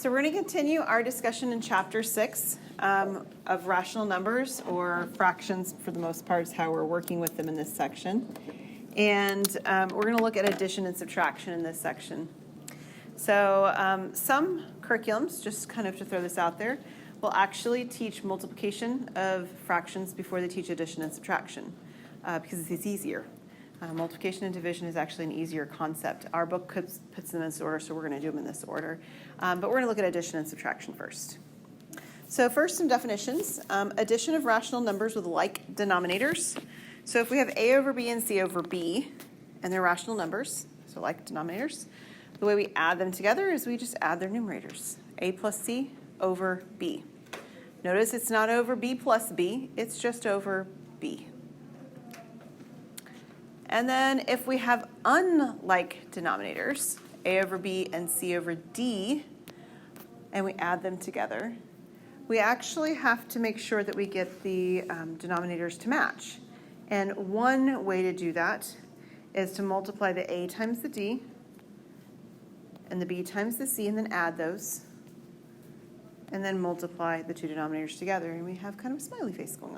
So we're going to continue our discussion in Chapter 6 of rational numbers, or fractions for the most part is how we're working with them in this section. And we're going to look at addition and subtraction in this section. So some curriculums, just kind of to throw this out there, will actually teach multiplication of fractions before they teach addition and subtraction because it's easier. Multiplication and division is actually an easier concept. Our book puts them in this order, so we're going to do them in this order. But we're going to look at addition and subtraction first. So first, some definitions. Addition of rational numbers with like denominators. So if we have a over b and c over b, and they're rational numbers, so like denominators, the way we add them together is we just add their numerators. A plus c over b. Notice it's not over b plus b, it's just over b. And then if we have unlike denominators, a over b and c over d, and we add them together, we actually have to make sure that we get the denominators to match. And one way to do that is to multiply the a times the d and the b times the c, and then add those, and then multiply the two denominators together, and we have kind of a smiley face going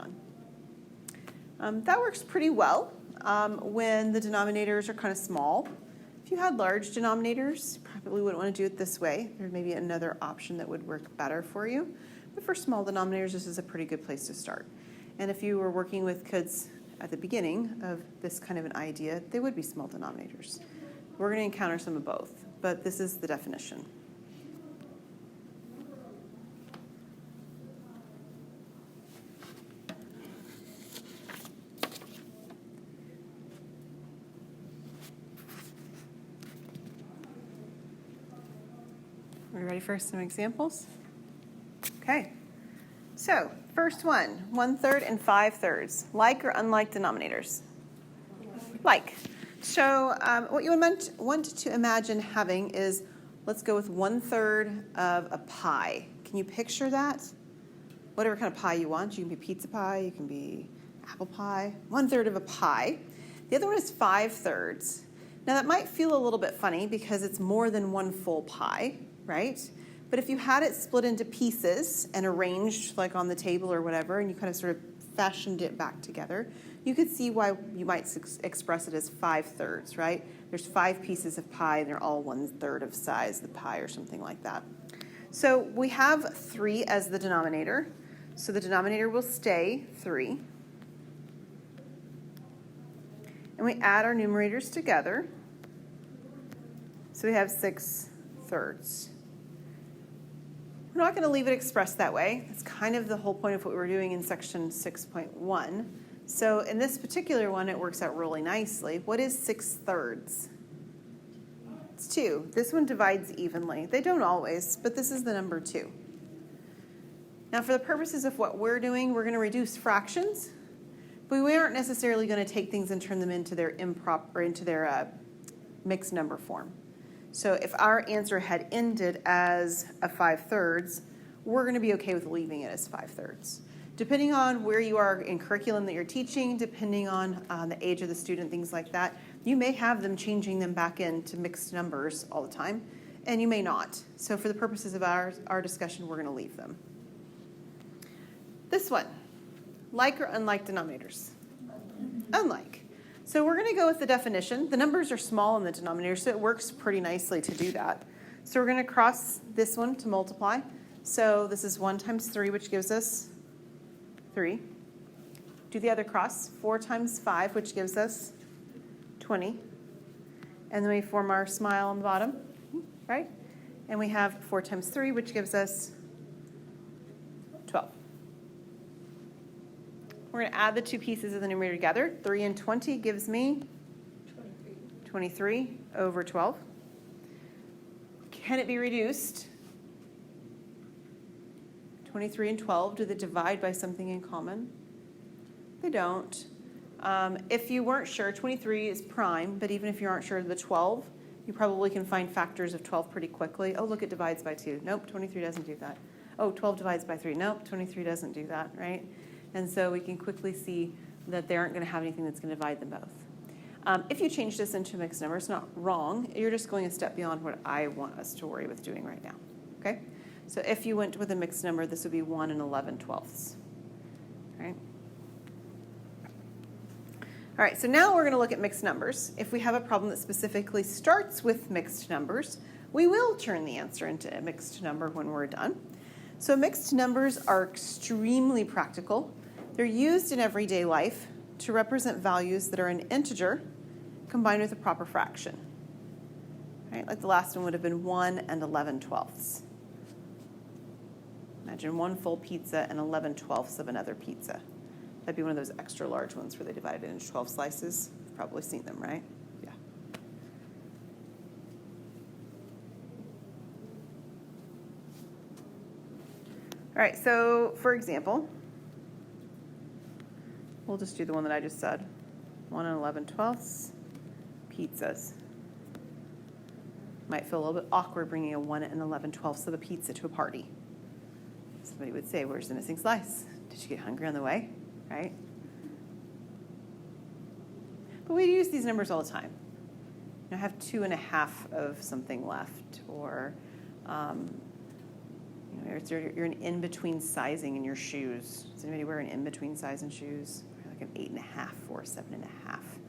on. That works pretty well when the denominators are kind of small. If you had large denominators, you probably wouldn't want to do it this way. There's maybe another option that would work better for you. But for small denominators, this is a pretty good place to start. And if you were working with kids at the beginning of this kind of an idea, they would be small denominators. We're going to encounter some of both, but this is the definition. Are we ready for some examples? Okay. So, first one, 1/3 and 5/3. Like or unlike denominators? Like. So, what you want to imagine having is, let's go with 1/3 of a pie. Can you picture that? Whatever kind of pie you want. You can be pizza pie, you can be apple pie. 1/3 of a pie. The other one is 5/3. Now, that might feel a little bit funny because it's more than one full pie, right? But if you had it split into pieces and arranged like on the table or whatever, and you kind of sort of fashioned it back together, you could see why you might express it as 5/3, right? There's 5 pieces of pie and they're all 1/3 of size of the pie or something like that. So we have 3 as the denominator. So the denominator will stay 3. And we add our numerators together. So we have 6/3. We're not going to leave it expressed that way. That's kind of the whole point of what we were doing in section 6.1. So in this particular one, it works out really nicely. What is 6/3? It's 2. This one divides evenly. They don't always, but this is the number 2. Now for the purposes of what we're doing, we're going to reduce fractions, but we aren't necessarily going to take things and turn them into their mixed number form. So if our answer had ended as a 5/3, we're going to be okay with leaving it as 5/3. Depending on where you are in curriculum that you're teaching, depending on the age of the student, things like that, you may have them changing them back into mixed numbers all the time, and you may not. So for the purposes of our discussion, we're going to leave them. This one, like or unlike denominators? Unlike. So we're going to go with the definition. The numbers are small in the denominator, so it works pretty nicely to do that. So we're going to cross this one to multiply. So this is 1 times 3, which gives us 3. Do the other cross, 4 times 5, which gives us 20. And then we form our smile on the bottom, right? And we have 4 times 3, which gives us 12. We're going to add the two pieces of the numerator together. 3 and 20 gives me 23 over 12. Can it be reduced? 23 and 12, do they divide by something in common? They don't. If you weren't sure, 23 is prime, but even if you aren't sure of the 12, you probably can find factors of 12 pretty quickly. Oh, look, it divides by 2. Nope, 23 doesn't do that. Oh, 12 divides by 3. Nope, 23 doesn't do that, right? And so we can quickly see that they aren't going to have anything that's going to divide them both. If you change this into a mixed number, it's not wrong. You're just going a step beyond what I want us to worry with doing right now. okay? So if you went with a mixed number, this would be 1 and 11/12, right? All right, so now we're going to look at mixed numbers. If we have a problem that specifically starts with mixed numbers, we will turn the answer into a mixed number when we're done. So mixed numbers are extremely practical. They're used in everyday life to represent values that are an integer combined with a proper fraction. Right? Like the last one would have been 1 and 11/12. Imagine one full pizza and 11/12 of another pizza. That'd be one of those extra large ones where they divide it into 12 slices. You've probably seen them, right? Yeah. All right, so for example, we'll just do the one that I just said. 1 and 11/12 pizzas. Might feel a little bit awkward bringing a 1 and 11/12 of a pizza to a party. Somebody would say, where's the missing slice? Did you get hungry on the way? Right? But we use these numbers all the time. I have 2.5 of something left, or you're an in-between sizing in your shoes. Does anybody wear an in-between size in shoes? Like an 8.5 or a 7.5.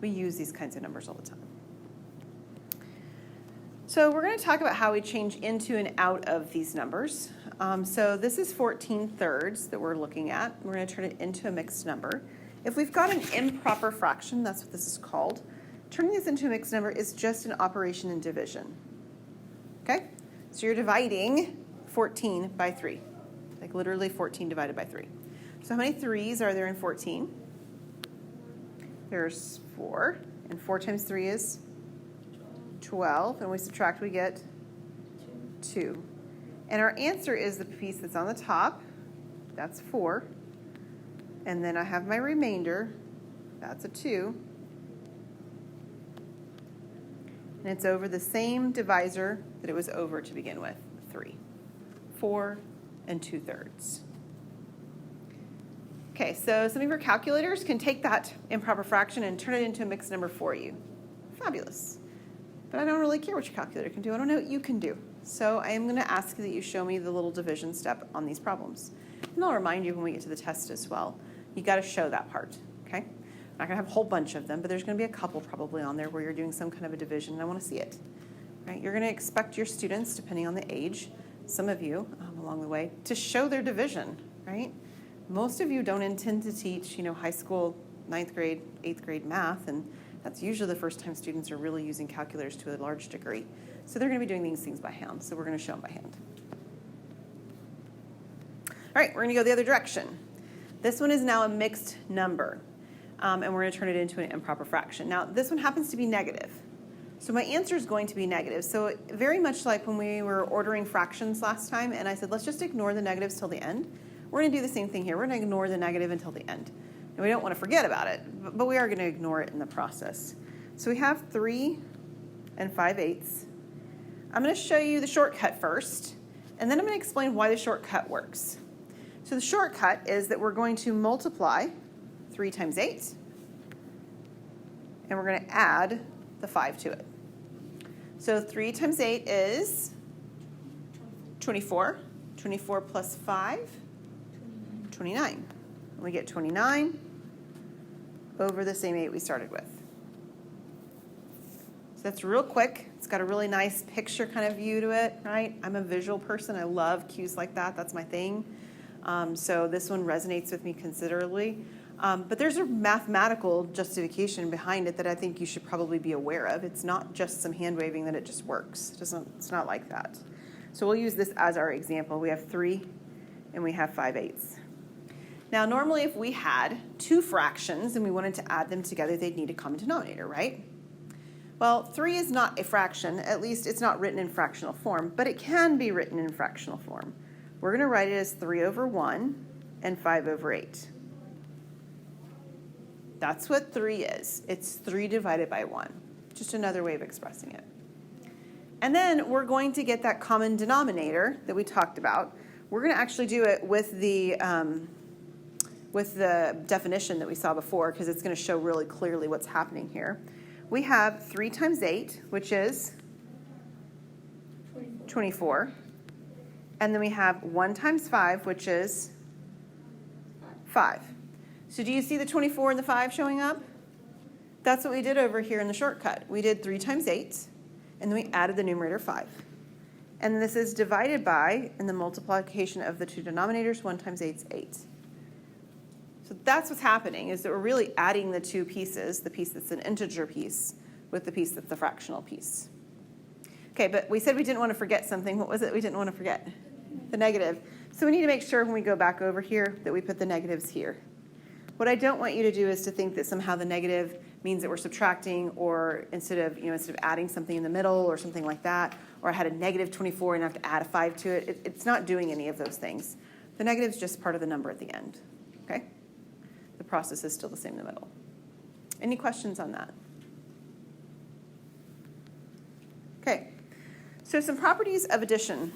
We use these kinds of numbers all the time. So we're going to talk about how we change into and out of these numbers. So this is 14/3 that we're looking at. We're going to turn it into a mixed number. If we've got an improper fraction, that's what this is called. Turning this into a mixed number is just an operation in division. Okay? So you're dividing 14 by 3. Like literally 14 divided by 3. So how many 3s are there in 14? There's 4. And 4 times 3 is 12. And we subtract, we get 2. And our answer is the piece that's on the top. That's 4. And then I have my remainder. That's a 2. And it's over the same divisor that it was over to begin with, 3. 4 and 2/3. Okay, so some of your calculators can take that improper fraction and turn it into a mixed number for you. Fabulous. But I don't really care what your calculator can do. I don't know what you can do. So I am going to ask that you show me the little division step on these problems. And I'll remind you when we get to the test as well. You got to show that part, okay? I'm not going to have a whole bunch of them, but there's going to be a couple probably on there where you're doing some kind of a division, and I want to see it. Right? You're going to expect your students, depending on the age, some of you along the way, to show their division, right? Most of you don't intend to teach, high school, 9th grade, 8th grade math, and that's usually the first time students are really using calculators to a large degree. So they're going to be doing these things by hand, so we're going to show them by hand. All right, we're going to go the other direction. This one is now a mixed number, and we're going to turn it into an improper fraction. Now, this one happens to be negative. So my answer is going to be negative. So very much like when we were ordering fractions last time, and I said, let's just ignore the negatives till the end. We're going to do the same thing here. We're going to ignore the negative until the end. And we don't want to forget about it, but we are going to ignore it in the process. So we have 3 and 5/8. I'm going to show you the shortcut first, and then I'm going to explain why the shortcut works. So the shortcut is that we're going to multiply 3 times 8, and we're going to add the 5 to it. So 3 times 8 is 24. 24 plus 5, 29. And we get 29 over the same 8 we started with. So that's real quick. It's got a really nice picture kind of view to it, right? I'm a visual person. I love cues like that. That's my thing. So this one resonates with me considerably. But there's a mathematical justification behind it that I think you should probably be aware of. It's not just some hand waving that it just works. It's not like that. So we'll use this as our example. We have 3 and we have 5/8. Now, normally if we had 2 fractions and we wanted to add them together, they'd need a common denominator, right? Well, 3 is not a fraction. At least it's not written in fractional form, but it can be written in fractional form. We're going to write it as 3 over 1 and 5 over 8. That's what 3 is. It's 3 divided by 1. Just another way of expressing it. And then we're going to get that common denominator that we talked about. We're going to actually do it with the definition that we saw before, because it's going to show really clearly what's happening here. We have 3 times 8, which is 24. And then we have 1 times 5, which is 5. So do you see the 24 and the 5 showing up? That's what we did over here in the shortcut. We did 3 times 8, and then we added the numerator 5. And this is divided by, in the multiplication of the two denominators, 1 times 8 is 8. So that's what's happening, is that we're really adding the two pieces, the piece that's an integer piece with the piece that's the fractional piece. Okay, but we said we didn't want to forget something. What was it we didn't want to forget? The negative. So we need to make sure when we go back over here that we put the negatives here. What I don't want you to do is to think that somehow the negative means that we're subtracting, or instead of adding something in the middle or something like that, or I had a negative 24 and I have to add a 5 to it. It's not doing any of those things. The negative is just part of the number at the end. Okay? The process is still the same in the middle. Any questions on that? Okay. So some properties of addition.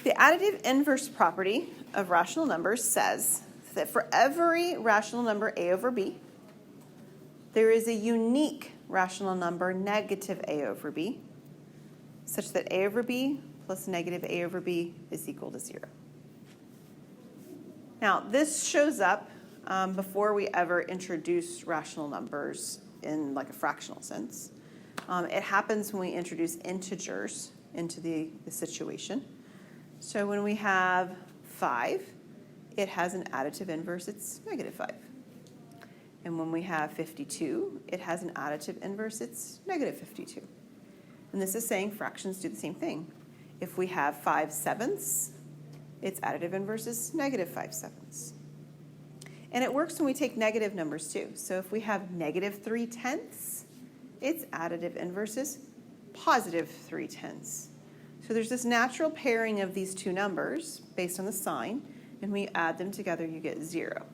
The additive inverse property of rational numbers says that for every rational number a over b, there is a unique rational number negative a over b, such that a over b plus negative a over b is equal to 0. Now, this shows up before we ever introduce rational numbers in like a fractional sense. It happens when we introduce integers into the situation. So when we have 5, it has an additive inverse, it's negative 5. And when we have 52, it has an additive inverse, it's negative 52. And this is saying fractions do the same thing. If we have 5/7, its additive inverse is negative 5/7. And it works when we take negative numbers too. So if we have negative 3/10, its additive inverse is positive 3/10. So there's this natural pairing of these two numbers based on the sign, and we add them together, you get 0.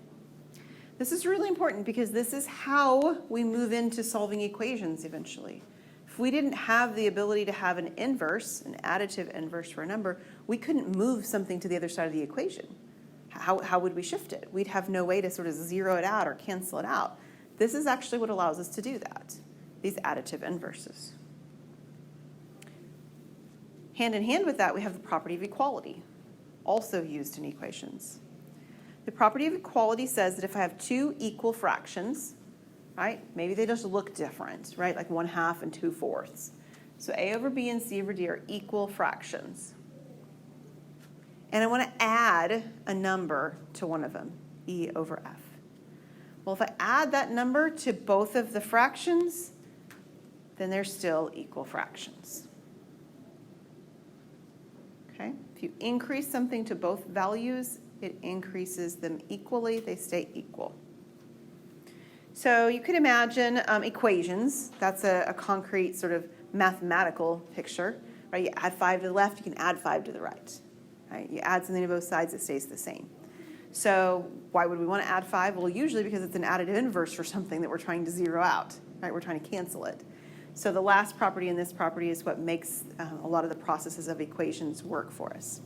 This is really important because this is how we move into solving equations eventually. If we didn't have the ability to have an inverse, an additive inverse for a number, we couldn't move something to the other side of the equation. How would we shift it? We'd have no way to sort of zero it out or cancel it out. This is actually what allows us to do that, these additive inverses. Hand in hand with that, we have the property of equality, also used in equations. The property of equality says that if I have two equal fractions, right, maybe they just look different, right, like 1/2 and 2/4. So a over b and c over d are equal fractions. And I want to add a number to one of them, e over f. Well, if I add that number to both of the fractions, then they're still equal fractions. Okay? If you increase something to both values, it increases them equally. They stay equal. So you could imagine equations. That's a concrete sort of mathematical picture. Right? You add 5 to the left, you can add 5 to the right. Right? You add something to both sides, it stays the same. So why would we want to add 5? Well, usually because it's an additive inverse for something that we're trying to zero out. Right? We're trying to cancel it. So the last property in this property is what makes a lot of the processes of equations work for us.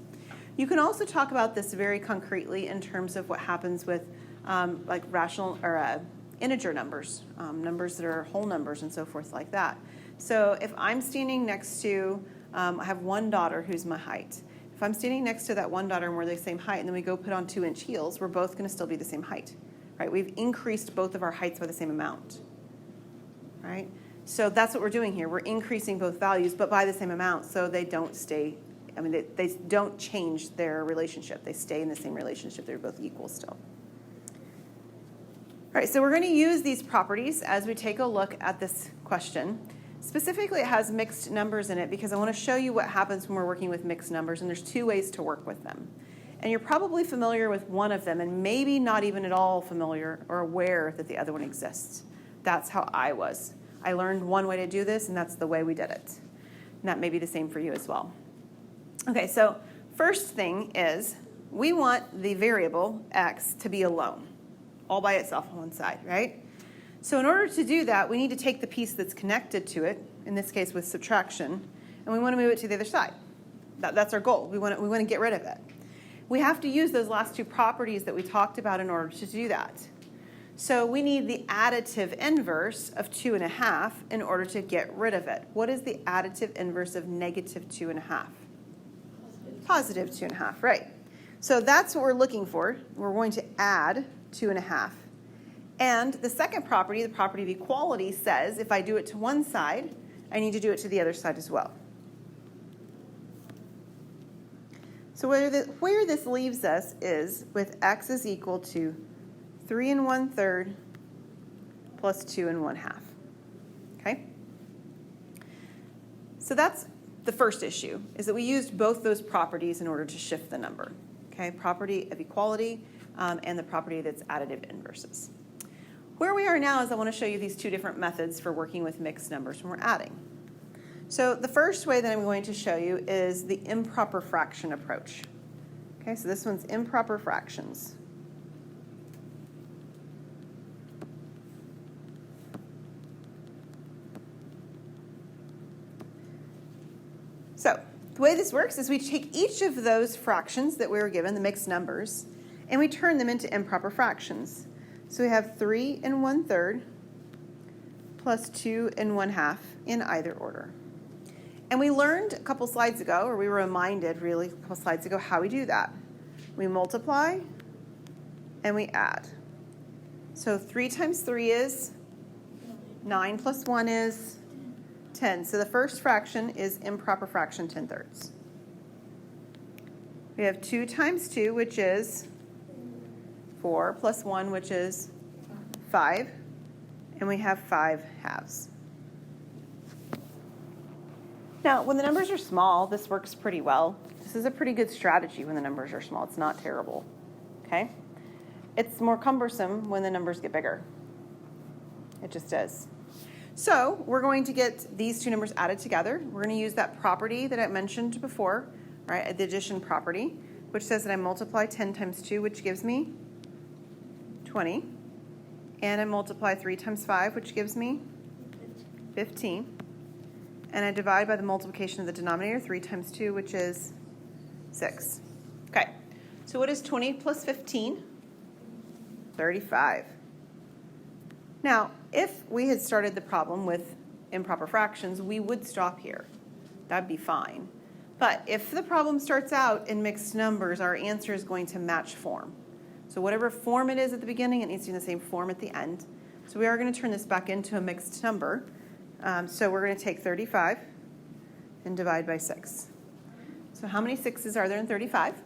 You can also talk about this very concretely in terms of what happens with like rational or integer numbers, numbers that are whole numbers and so forth like that. So if I'm standing next to, I have one daughter who's my height. If I'm standing next to that one daughter and we're the same height, and then we go put on 2-inch heels, we're both going to still be the same height, right? We've increased both of our heights by the same amount, right? So that's what we're doing here. We're increasing both values, but by the same amount, so they don't stay, they don't change their relationship. They stay in the same relationship. They're both equal still. All right, so we're going to use these properties as we take a look at this question. Specifically, it has mixed numbers in it because I want to show you what happens when we're working with mixed numbers, and there's two ways to work with them. And you're probably familiar with one of them, and maybe not even at all familiar or aware that the other one exists. That's how I was. I learned one way to do this, and that's the way we did it. And that may be the same for you as well. Okay, so first thing is we want the variable x to be alone, all by itself on one side, right? So in order to do that, we need to take the piece that's connected to it, in this case with subtraction, and we want to move it to the other side. That's our goal. We want to get rid of it. We have to use those last two properties that we talked about in order to do that. So we need the additive inverse of 2.5 in order to get rid of it. What is the additive inverse of negative 2.5? Positive 2.5, right. So that's what we're looking for. We're going to add 2.5. And the second property, the property of equality, says if I do it to one side, I need to do it to the other side as well. So where this leaves us is with x is equal to 3 1/3 plus 2 1/2. Okay? So that's the first issue, is that we used both those properties in order to shift the number. Okay? Property of equality and the property that's additive inverses. Where we are now is I want to show you these two different methods for working with mixed numbers when we're adding. So the first way that I'm going to show you is the improper fraction approach. Okay, so this one's improper fractions. So the way this works is we take each of those fractions that we were given, the mixed numbers, and we turn them into improper fractions. So we have 3 1/3 plus 2 1/2 in either order. And we learned a couple slides ago, or we were reminded really a couple slides ago, how we do that. We multiply and we add. So 3 times 3 is 9 plus 1 is 10. So the first fraction is improper fraction 10/3. We have 2 times 2, which is 4, plus 1, which is 5. And we have 5 halves. Now, when the numbers are small, this works pretty well. This is a pretty good strategy when the numbers are small. It's not terrible. Okay? It's more cumbersome when the numbers get bigger. It just is. So we're going to get these two numbers added together. We're going to use that property that I mentioned before, right? The addition property, which says that I multiply 10 times 2, which gives me 20. And I multiply 3 times 5, which gives me 15. And I divide by the multiplication of the denominator, 3 times 2, which is 6. Okay, so what is 20 plus 15? 35. Now, if we had started the problem with improper fractions, we would stop here. That'd be fine. But if the problem starts out in mixed numbers, our answer is going to match form. So whatever form it is at the beginning, it needs to be in the same form at the end. So we are going to turn this back into a mixed number. So we're going to take 35 and divide by 6. So how many 6s are there in 35?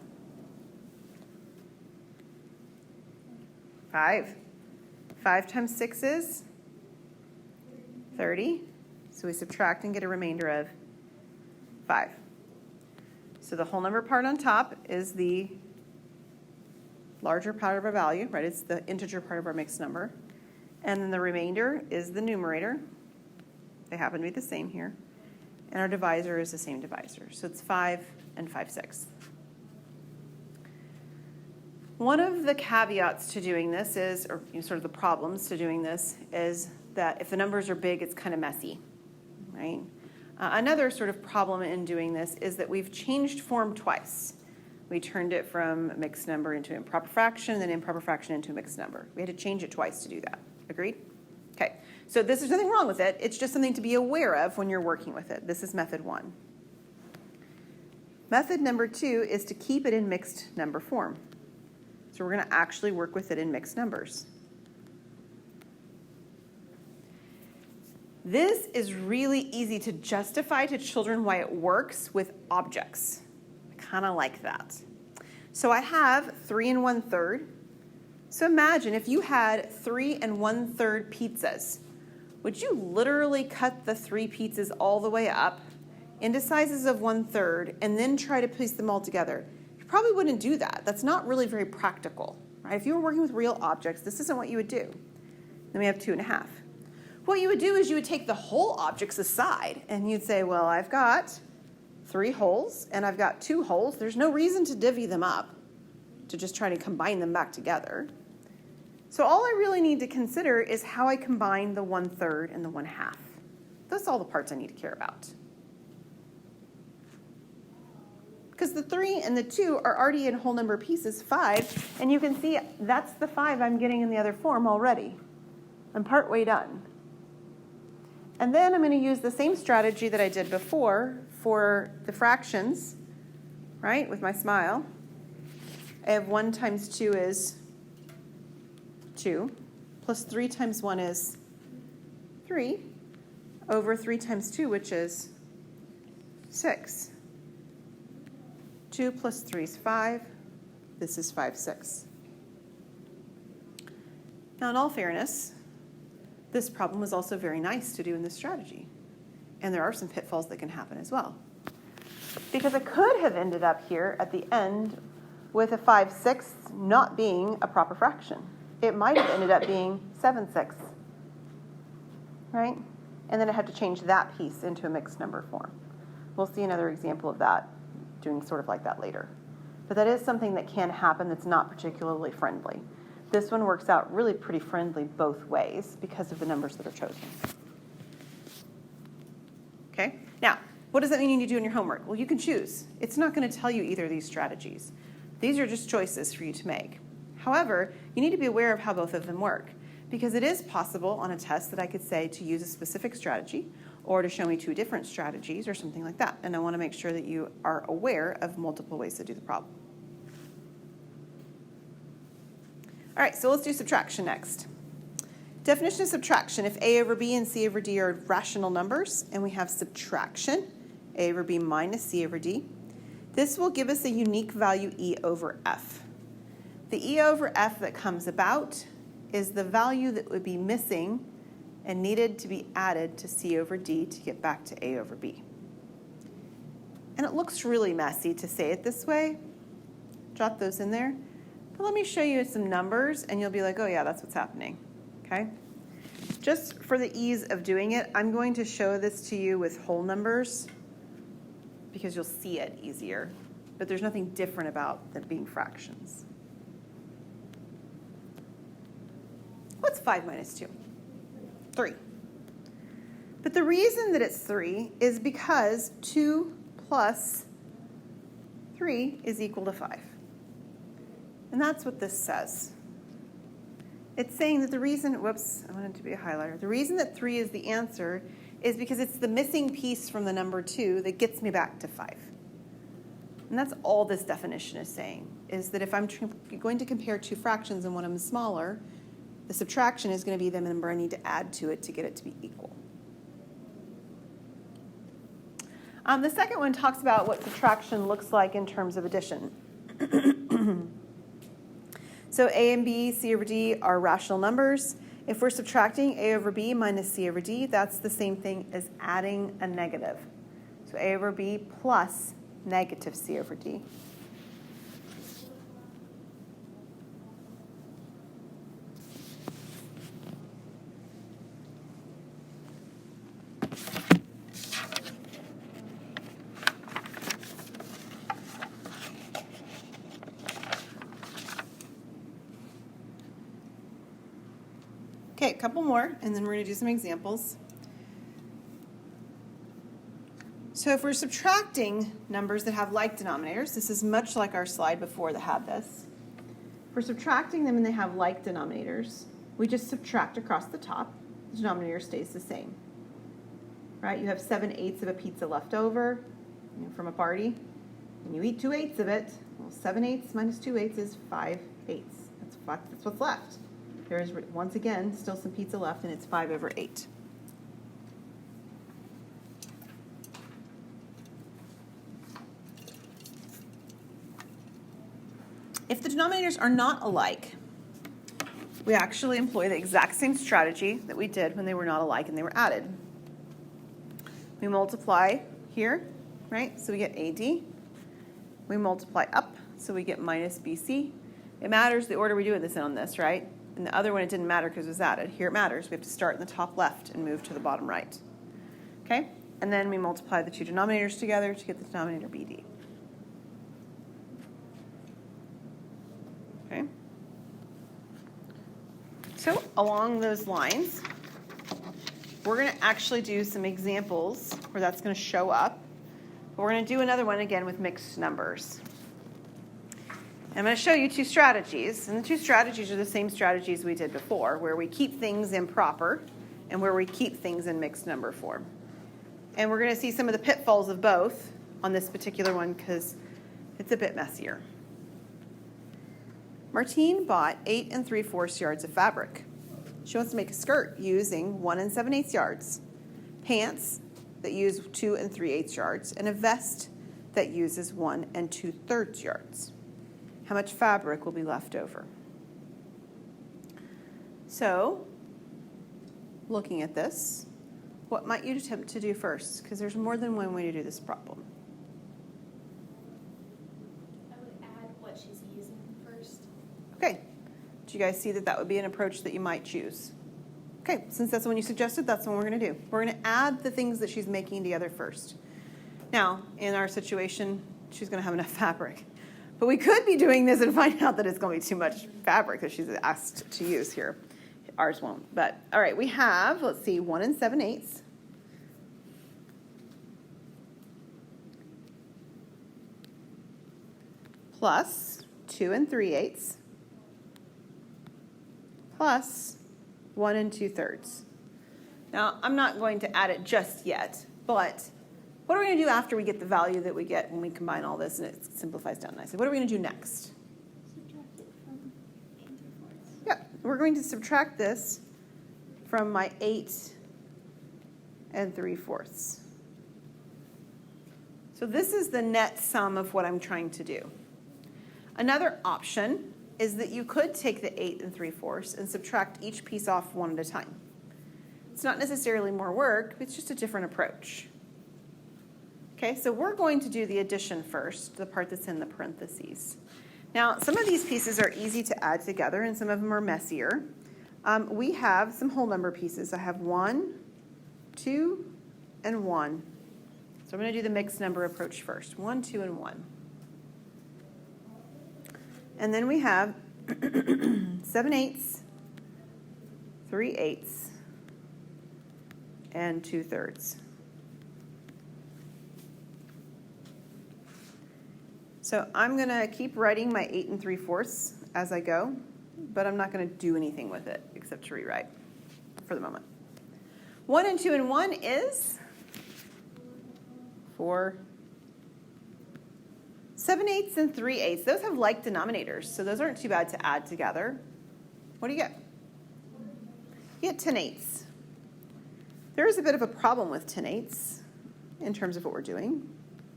5. 5 times 6 is 30. So we subtract and get a remainder of 5. So the whole number part on top is the larger part of our value, right? It's the integer part of our mixed number. And then the remainder is the numerator. They happen to be the same here. And our divisor is the same divisor. So it's 5 and 5/6. One of the caveats to doing this is, or sort of the problems to doing this, is that if the numbers are big, it's kind of messy, right? Another sort of problem in doing this is that we've changed form twice. We turned it from a mixed number into improper fraction, then improper fraction into a mixed number. We had to change it twice to do that. Agreed? Okay, so there's nothing wrong with it. It's just something to be aware of when you're working with it. This is method 1. Method number 2 is to keep it in mixed number form. So we're going to actually work with it in mixed numbers. This is really easy to justify to children why it works with objects. I kind of like that. So I have 3 1/3. So imagine if you had 3 1/3 pizzas. Would you literally cut the 3 pizzas all the way up into sizes of 1/3 and then try to piece them all together? You probably wouldn't do that. That's not really very practical, right? If you were working with real objects, this isn't what you would do. Then we have 2.5. What you would do is you would take the whole objects aside and you'd say, well, I've got 3 holes and I've got 2 holes. There's no reason to divvy them up, to just try to combine them back together. So all I really need to consider is how I combine the 1/3 and the 1/2. Those are all the parts I need to care about. because the 3 and the 2 are already in whole number pieces, 5, and you can see that's the 5 I'm getting in the other form already. I'm partway done. And then I'm going to use the same strategy that I did before for the fractions, right, with my smile. I have 1 times 2 is 2, plus 3 times 1 is 3, over 3 times 2, which is 6. 2 plus 3 is 5. This is 5, 6. Now, in all fairness, this problem was also very nice to do in this strategy. And there are some pitfalls that can happen as well. Because I could have ended up here at the end with a 5, 6 not being a proper fraction. It might have ended up being 7, 6. Right? And then I had to change that piece into a mixed number form. We'll see another example of that, doing sort of like that later. But that is something that can happen that's not particularly friendly. This one works out really pretty friendly both ways because of the numbers that are chosen. Okay? Now, what does that mean you need to do in your homework? Well, you can choose. It's not going to tell you either of these strategies. These are just choices for you to make. However, you need to be aware of how both of them work, because it is possible on a test that I could say to use a specific strategy or to show me 2 different strategies or something like that. And I want to make sure that you are aware of multiple ways to do the problem. All right, so let's do subtraction next. Definition of subtraction: if a over b and c over d are rational numbers, and we have subtraction, a over b minus c over d, this will give us a unique value e over f. The e over f that comes about is the value that would be missing and needed to be added to c over d to get back to a over b. And it looks really messy to say it this way. Jot those in there. But let me show you some numbers, and you'll be like, oh yeah, that's what's happening. Okay? Just for the ease of doing it, I'm going to show this to you with whole numbers because you'll see it easier. But there's nothing different about them being fractions. What's 5 minus 2? 3. But the reason that it's 3 is because 2 plus 3 is equal to 5. And that's what this says. It's saying that the reason, whoops, I want it to be a highlighter. The reason that 3 is the answer is because it's the missing piece from the number 2 that gets me back to 5. And that's all this definition is saying, is that if I'm going to compare 2 fractions and one of them is smaller, the subtraction is going to be the number I need to add to it to get it to be equal. The second one talks about what subtraction looks like in terms of addition. So a and b, c over d are rational numbers. If we're subtracting a over b minus c over d, that's the same thing as adding a negative. So a over b plus negative c over d. Okay, a couple more, and then we're going to do some examples. So if we're subtracting numbers that have like denominators, this is much like our slide before that had this. If we're subtracting them and they have like denominators, we just subtract across the top. The denominator stays the same. Right? You have 7/8 of a pizza left over from a party, and you eat 2/8 of it. Well, 7/8 minus 2/8 is 5/8. That's what's left. There is, once again, still some pizza left, and it's 5 over 8. If the denominators are not alike, we actually employ the exact same strategy that we did when they were not alike and they were added. We multiply here, right? So we get AD. We multiply up, so we get minus BC. It matters the order we do this in on this, right? And the other one, it didn't matter because it was added. Here it matters. We have to start in the top left and move to the bottom right. Okay? And then we multiply the 2 denominators together to get the denominator BD. Okay? So along those lines, we're going to actually do some examples where that's going to show up. But we're going to do another one again with mixed numbers. I'm going to show you two strategies, and the two strategies are the same strategies we did before, where we keep things improper and where we keep things in mixed number form. And we're going to see some of the pitfalls of both on this particular one because it's a bit messier. Martine bought 8 3/4 yards of fabric. She wants to make a skirt using 1 7/8 yards, pants that use 2 3/8 yards, and a vest that uses 1 2/3 yards. How much fabric will be left over? So, looking at this, what might you attempt to do first? Because there's more than one way to do this problem. I would add what she's using first. Okay. Do you guys see that that would be an approach that you might choose? Okay, since that's the one you suggested, that's the one we're going to do. We're going to add the things that she's making together first. Now, in our situation, she's going to have enough fabric. But we could be doing this and find out that it's going to be too much fabric that she's asked to use here. Ours won't. But, all right, we have, let's see, 1 7/8. Plus 2 3/8. Plus 1 2/3. Now, I'm not going to add it just yet, but what are we going to do after we get the value that we get when we combine all this and it simplifies down nicely? What are we going to do next? Subtract it from 8 3/4. Yeah, we're going to subtract this from my 8 3/4. So this is the net sum of what I'm trying to do. Another option is that you could take the 8 3/4 and subtract each piece off one at a time. It's not necessarily more work, it's just a different approach. Okay, so we're going to do the addition first, the part that's in the parentheses. Now, some of these pieces are easy to add together and some of them are messier. We have some whole number pieces. I have 1, 2, and 1. So I'm going to do the mixed number approach first. 1, 2, and 1. And then we have 7/8, 3/8, and 2/3. So I'm going to keep writing my 8 3/4 as I go, but I'm not going to do anything with it except to rewrite for the moment. 1 2 and 1 is 4. 7/8 and 3/8. Those have like denominators, so those aren't too bad to add together. What do you get? You get 10/8. There is a bit of a problem with 10/8 in terms of what we're doing.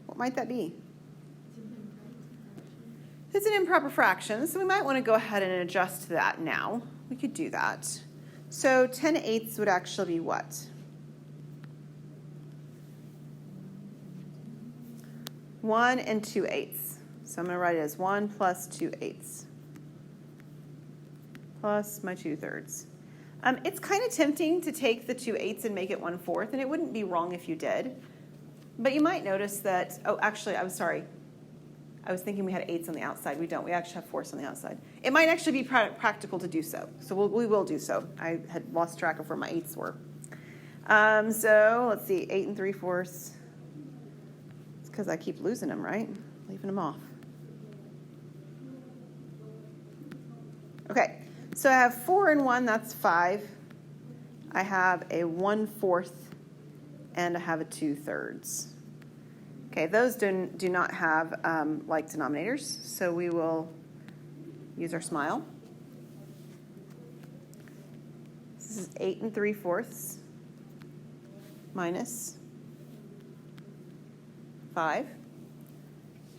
What might that be? It's an improper fraction, so we might want to go ahead and adjust that now. We could do that. So 10/8 would actually be what? 1 2/8. So I'm going to write it as 1 plus 2/8 plus my 2/3. It's kind of tempting to take the 2/8 and make it 1/4, and it wouldn't be wrong if you did. But you might notice that, oh, actually, I'm sorry. I was thinking we had 8s on the outside. We don't. We actually have 4s on the outside. It might actually be practical to do so. So we will do so. I had lost track of where my 8s were. So let's see, 8 3/4. It's because I keep losing them, right? Leaving them off. Okay, so I have 4 and 1, that's 5. I have a 1/4 and I have a 2/3. Okay, those do not have like denominators, so we will use our smile. This is 8 3/4 minus 5.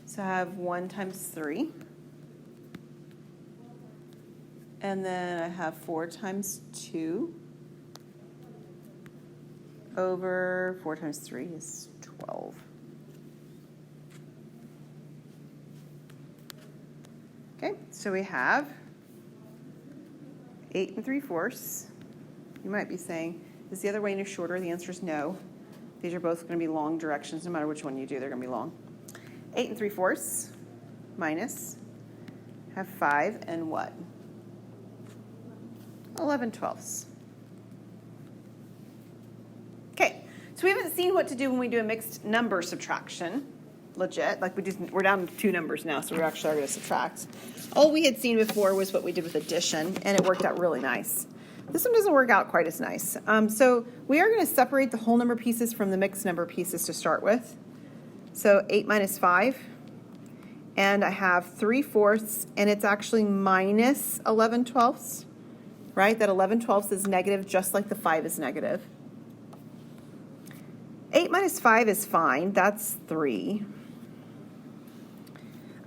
So I have 1 times 3. And then I have 4 times 2 over 4 times 3 is 12. Okay, so we have 8 3/4. You might be saying, is the other way any shorter? The answer is no. These are both going to be long directions. No matter which one you do, they're going to be long. 8 3/4 minus, have 5 and what? 11/12. Okay, So we haven't seen what to do when we do a mixed number subtraction, legit. Like we're down to 2 numbers now, so we're actually going to subtract. All we had seen before was what we did with addition, and it worked out really nice. This one doesn't work out quite as nice. So we are going to separate the whole number pieces from the mixed number pieces to start with. So 8 minus 5, and I have 3/4, and it's actually minus 11/12, right? That 11/12 is negative just like the 5 is negative. 8 minus 5 is fine, that's 3.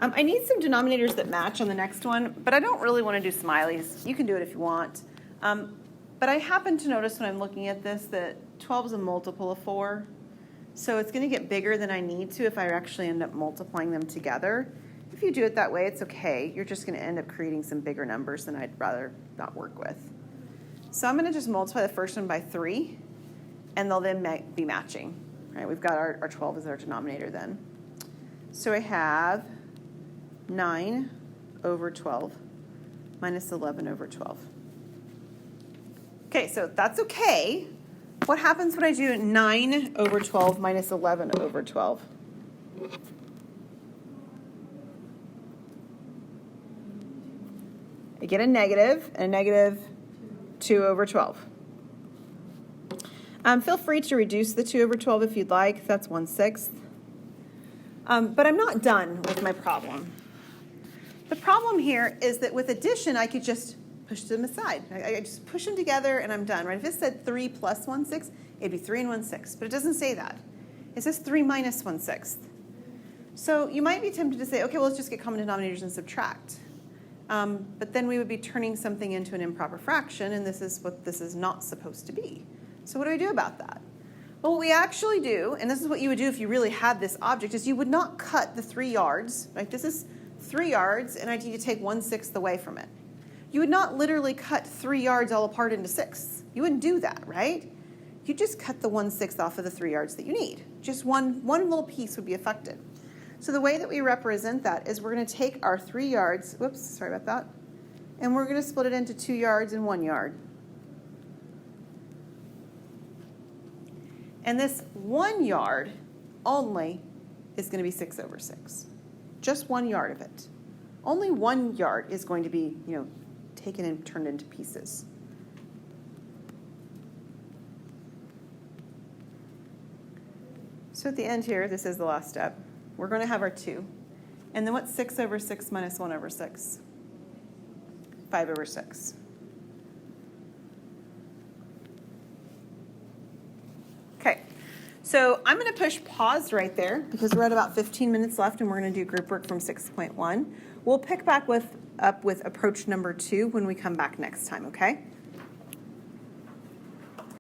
I need some denominators that match on the next one, but I don't really want to do smileys. You can do it if you want. But I happen to notice when I'm looking at this that 12 is a multiple of 4. So it's going to get bigger than I need to if I actually end up multiplying them together. If you do it that way, it's okay. You're just going to end up creating some bigger numbers than I'd rather not work with. So I'm going to just multiply the first one by 3, and they'll then be matching. Right? We've got our 12 as our denominator then. So I have 9 over 12 minus 11 over 12. Okay, so that's okay. What happens when I do 9 over 12 minus 11 over 12? I get a negative, and a negative 2 over 12. Feel free to reduce the 2 over 12 if you'd like. That's 1/6. But I'm not done with my problem. The problem here is that with addition, I could just push them aside. I just push them together and I'm done, right? If it said 3 plus 1/6, it'd be 3 and 1/6, but it doesn't say that. It says 3 minus 1/6. So you might be tempted to say, okay, well, let's just get common denominators and subtract. But then we would be turning something into an improper fraction, and this is what this is not supposed to be. So what do I do about that? Well, what we actually do, and this is what you would do if you really had this object, is you would not cut the 3 yards. Like this is 3 yards, and I need to take 1/6 away from it. You would not literally cut 3 yards all apart into 6. You wouldn't do that, right? You just cut the 1/6 off of the 3 yards that you need. Just one little piece would be affected. So the way that we represent that is we're going to take our 3 yards, whoops, sorry about that, and we're going to split it into 2 yards and 1 yard. And this 1 yard only is going to be 6 over 6. Just 1 yard of it. Only 1 yard is going to be, taken and turned into pieces. So at the end here, this is the last step. We're going to have our 2. And then what's 6 over 6 minus 1 over 6? 5 over 6. Okay, so I'm going to push pause right there because we're at about 15 minutes left and we're going to do group work from 6.1. We'll pick back up with approach number 2 when we come back next time, okay?